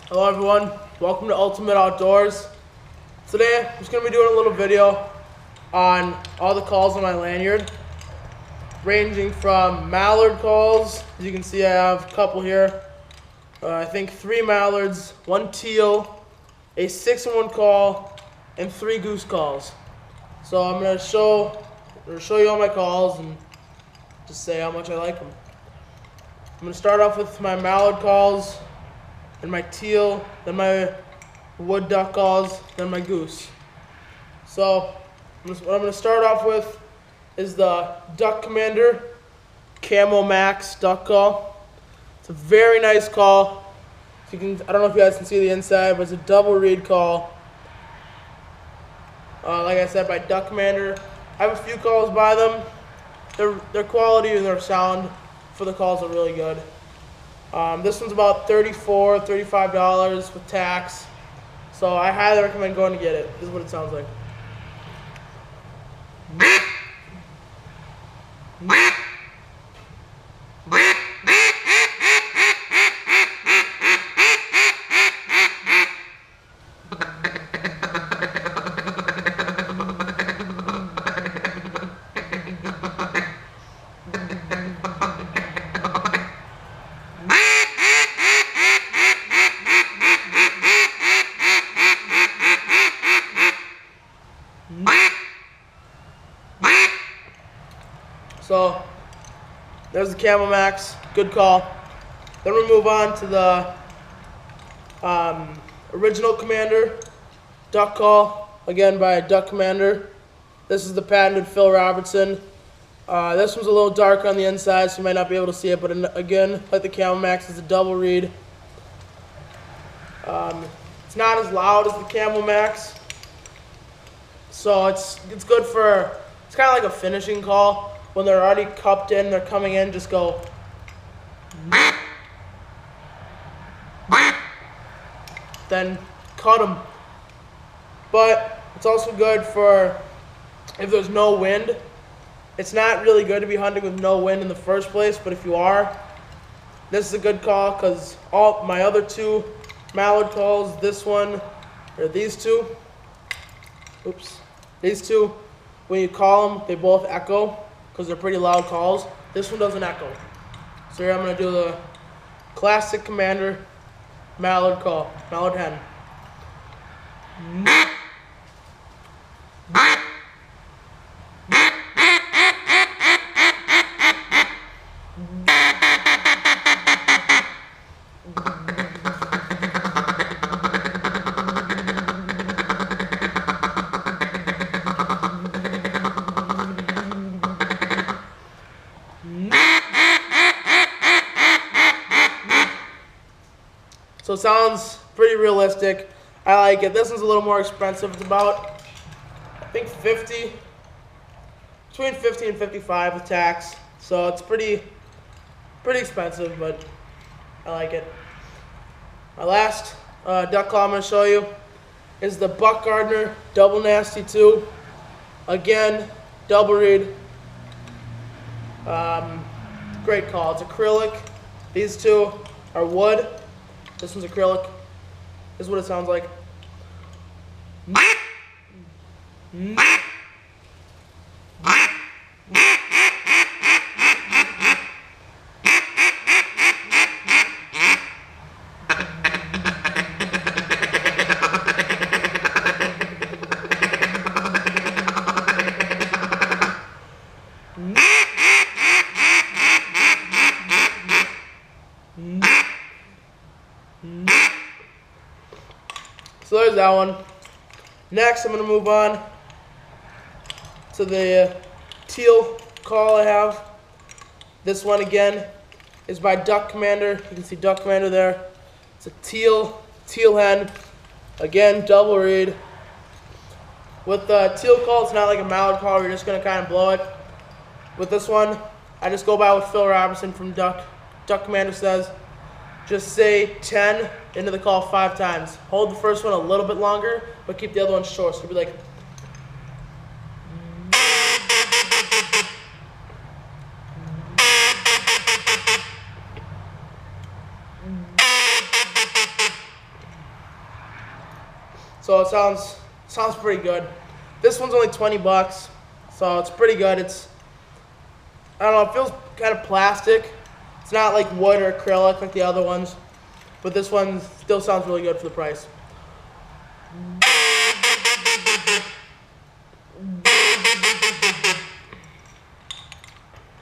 Hello everyone, welcome to Ultimate Outdoors. Today I'm just going to be doing a little video on all the calls on my lanyard, ranging from mallard calls. As you can see, I have a couple here. I think 3 mallards, 1 teal, a 6-in-1 call, and 3 goose calls. So I'm going to show you all my calls and just say how much I like them. I'm going to start off with my mallard calls, then my teal, then my wood duck calls, then my goose. So what I'm going to start off with is the Duck Commander Camo Max duck call. It's a very nice call. I don't know if you guys can see the inside, but it's a double reed call. Like I said, by Duck Commander. I have a few calls by them. Their quality and their sound for the calls are really good. This one's about $34, $35 with tax. So I highly recommend going to get it. This is what it sounds like. So there's the Camo Max, good call. Then we move on to the original Commander duck call, again by Duck Commander. This is the patented Phil Robertson. This one's a little darker on the inside, so you might not be able to see it, but again, like the Camo Max, it's a double reed. It's not as loud as the Camo Max, so it's good for, it's kind of like a finishing call. When they're already cupped in, they're coming in, just go. Then cut them. But it's also good for if there's no wind. It's not really good to be hunting with no wind in the first place, but if you are, this is a good call because all my other 2 mallard calls, this one, or these 2, these 2, when you call them, they both echo, because they're pretty loud calls. This one doesn't echo. So here I'm going to do the classic Commander mallard call, mallard hen. So it sounds pretty realistic. I like it. This one's a little more expensive. It's about, I think, between 50 and 55 with tax. So it's pretty expensive, but I like it. My last duck call I'm going to show you is the Buck Gardner Double Nasty 2. Again, double reed. Great call. It's acrylic. These 2 are wood. This one's acrylic. This is what it sounds like. So there's that one. Next, I'm going to move on to the teal call I have. This one again is by Duck Commander. You can see Duck Commander there. It's a teal hen. Again, double reed. With the teal call, it's not like a mallard call where you're just going to kind of blow it. With this one, I just go by what Phil Robertson from Duck Commander says. Just say 10 into the call 5 times. Hold the first one a little bit longer, but keep the other one short. So it'll be like. So it sounds pretty good. This one's only 20 bucks, so it's pretty good. I don't know, it feels kind of plastic. It's not like wood or acrylic like the other ones, but this one still sounds really good for the price.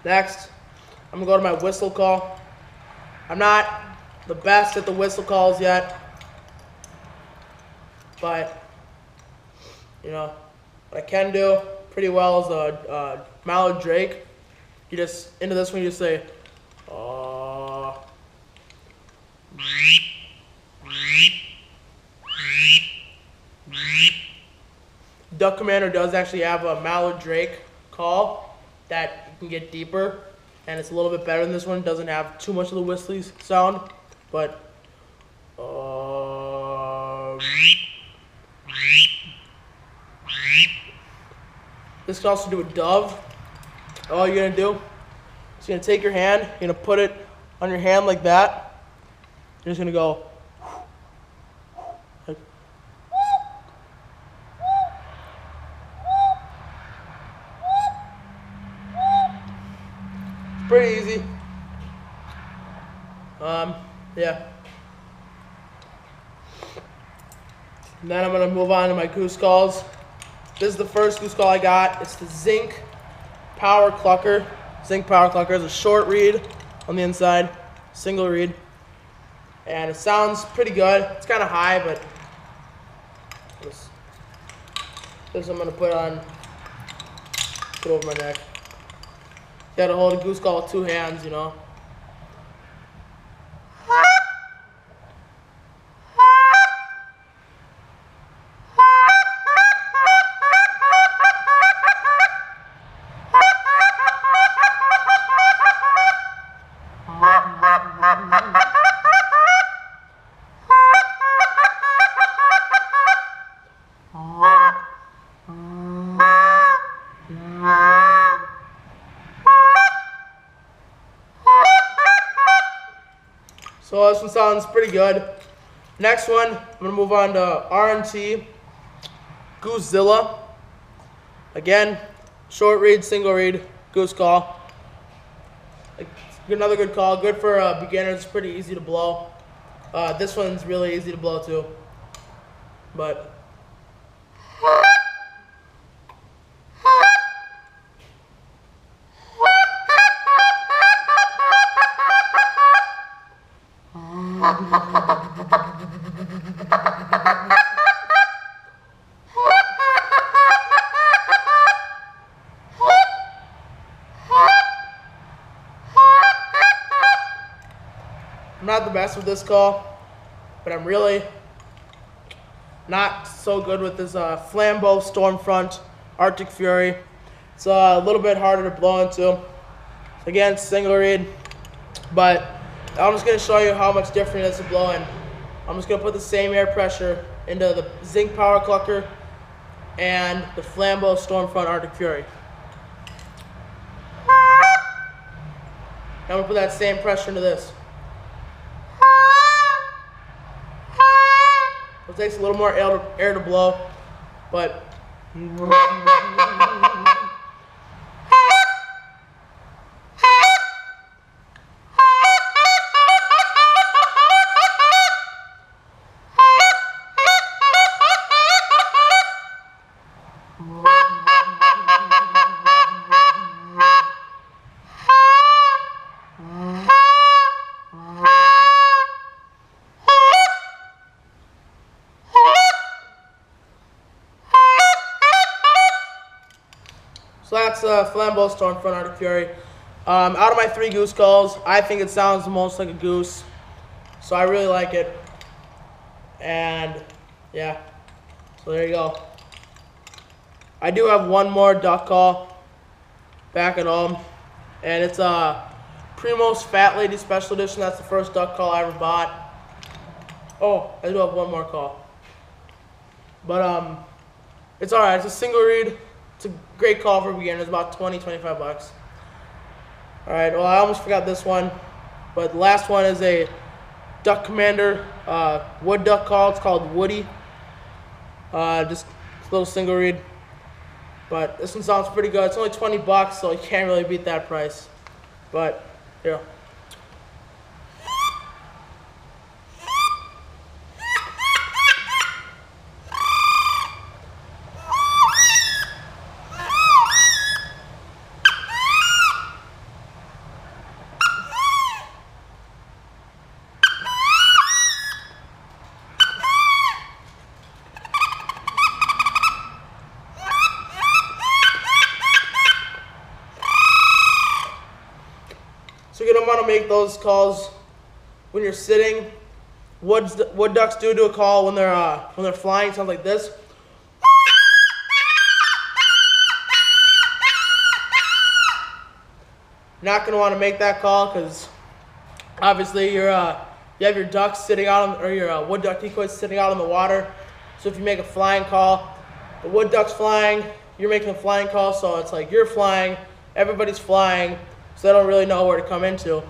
Next, I'm gonna go to my whistle call. I'm not the best at the whistle calls yet, but you know, what I can do pretty well is a mallard drake. You just, into this one, you just say, Duck Commander does actually have a mallard drake call that you can get deeper, and it's a little bit better than this one. It doesn't have too much of the whistly sound, but this can also do a dove. All you're gonna do is you're gonna take your hand, you're gonna put it on your hand like that. You're just gonna go. Like, it's pretty easy. Yeah. And then I'm gonna move on to my goose calls. This is the first goose call I got. It's the Zinc Power Clucker. Zinc Power Clucker is a short reed on the inside, single reed, and it sounds pretty good. It's kind of high, but this I'm gonna put over my neck. You gotta hold a goose call with two hands, you know. So this one sounds pretty good. Next one, I'm gonna move on to RNT Goosezilla. Again, short reed, single reed, goose call. Another good call, good for beginners, pretty easy to blow. This one's really easy to blow too. But I'm not the best with this call, but I'm really not so good with this Flambeau Stormfront Arctic Fury. It's a little bit harder to blow into. Again, it's single reed, but I'm just going to show you how much different it is to blow in. I'm just going to put the same air pressure into the Zinc Power Clucker and the Flambeau Stormfront Arctic Fury. Now I'm going to put that same pressure into this. It takes a little more air to blow, but so that's Flambeau Stormfront Arctic Fury. Out of my 3 goose calls, I think it sounds the most like a goose. So I really like it. And yeah, so there you go. I do have one more duck call back at home. And it's Primo's Fat Lady Special Edition. That's the first duck call I ever bought. Oh, I do have one more call. But it's alright. It's a single reed. It's a great call for beginners, about 20-25 bucks. Alright, well I almost forgot this one, but the last one is a Duck Commander wood duck call. It's called Woody. Just a little single reed. But this one sounds pretty good. It's only 20 bucks, so you can't really beat that price. But here. So you're gonna want to make those calls when you're sitting. Wood ducks do a call when they're flying. It sounds like this. Not gonna want to make that call because obviously you have your ducks sitting out or your wood duck decoys sitting out in the water. So if you make a flying call, the wood duck's flying, you're making a flying call. So it's like you're flying, everybody's flying. So they don't really know where to come into.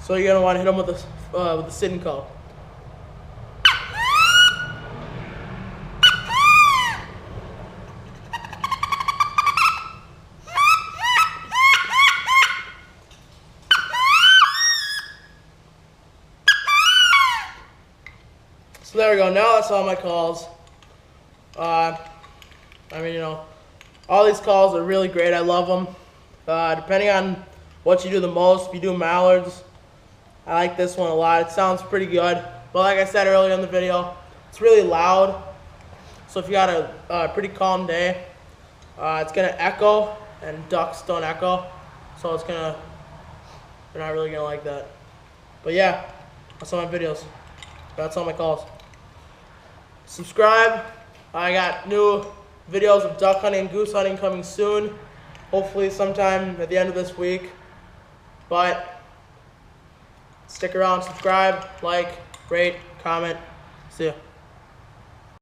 So you're gonna want to hit them with the sitting call. So there we go. Now that's all my calls. I mean, all these calls are really great. I love them. Depending on what you do the most, if you do mallards, I like this one a lot. It sounds pretty good. But like I said earlier in the video, it's really loud. So if you got a pretty calm day, it's gonna echo, and ducks don't echo. So you're not really gonna like that. But yeah, that's all my videos. That's all my calls. Subscribe. I got new videos of duck hunting and goose hunting coming soon. Hopefully sometime at the end of this week. But stick around, subscribe, like, rate, comment. See ya.